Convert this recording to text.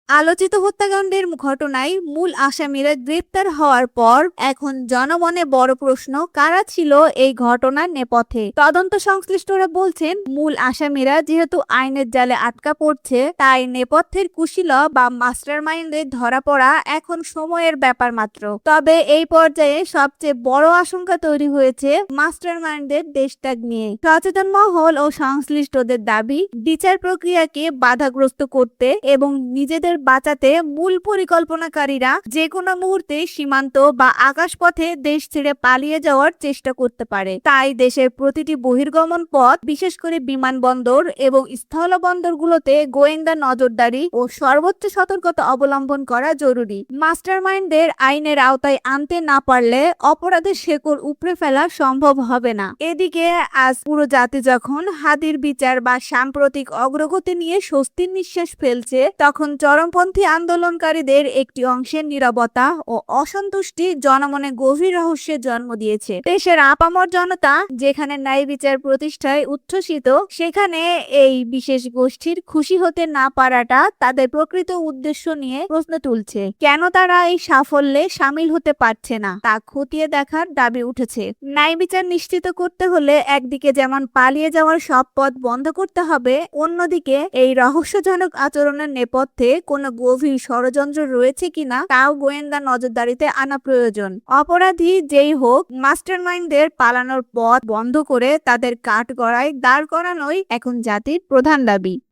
আলোচিত হত্যাকাণ্ডের ঘটনায় মূল আসামিরা গ্রেপ্তার হওয়ার পর এখন জনমনে বড় প্রশ্ন, কারা ছিল এই ঘটনার নেপথ্যে। তদন্ত সংশ্লিষ্টরা বলছেন, মূল আসামিরা যেহেতু আইনের জালে আটকা পড়ছে, তাই নেপথ্যের কুশীলব বা মাস্টারমাইন্ডের ধরা পড়া এখন সময়ের ব্যাপার মাত্র। তবে এই পর্যায়ে সবচেয়ে বড় আশঙ্কা তৈরি হয়েছে মাস্টারমাইন্ডের দেশত্যাগ নিয়ে। সচেতন মহল ও সংশ্লিষ্টদের দাবি, বিচার প্রক্রিয়াকে বাধাগ্রস্ত করতে এবং নিজেদের বাঁচাতে মূল পরিকল্পনাকারীরা যে কোনো মুহূর্তে সীমান্ত বা আকাশপথে দেশ ছেড়ে পালিয়ে যাওয়ার চেষ্টা করতে পারে। তাই দেশের প্রতিটি বহির্গমন পথ, বিশেষ করে বিমানবন্দর এবং স্থলবন্দরগুলোতে গোয়েন্দা নজরদারি ও সর্বোচ্চ সতর্কতা অবলম্বন করা জরুরি। মাস্টারমাইন্ডদের আইনের আওতায় আনতে না পারলে অপরাধের শেকড় উপড়ে ফেলা সম্ভব হবে না। এদিকে আজ পুরো জাতি যখন হাদির বিচার বা সাম্প্রতিক অগ্রগতি নিয়ে স্বস্তির নিঃশ্বাস ফেলছে, তখন চরমপন্থী আন্দোলনকারীদের একটি অংশের নীরবতা ও অসন্তুষ্টি জনমনে গভীর রহস্যের জন্ম দিয়েছে। দেশের আপামর জনতা যেখানে ন্যায় বিচার প্রতিষ্ঠায় উচ্ছ্বসিত, সেখানে এই বিশেষ গোষ্ঠীর খুশি হতে না পারাটা তাদের প্রকৃত উদ্দেশ্য নিয়ে প্রশ্ন তুলছে। কেন তারা এই সাফল্যে সামিল হতে পারছে না, তা খতিয়ে দেখার দাবি উঠেছে। ন্যায় বিচার নিশ্চিত করতে হলে একদিকে যেমন পালিয়ে যাওয়ার সব পথ বন্ধ করতে হবে, অন্যদিকে এই রহস্যজনক আচরণের নেপথ্যে কোনো গভীর ষড়যন্ত্র রয়েছে কিনা তাও গোয়েন্দা নজরদারিতে আনা প্রয়োজন। অপরাধী যেই হোক, মাস্টারমাইন্ডদের পালানোর পথ বন্ধ করে তাদের কাঠগড়ায় দাঁড় করানোই এখন জাতির প্রধান দাবি।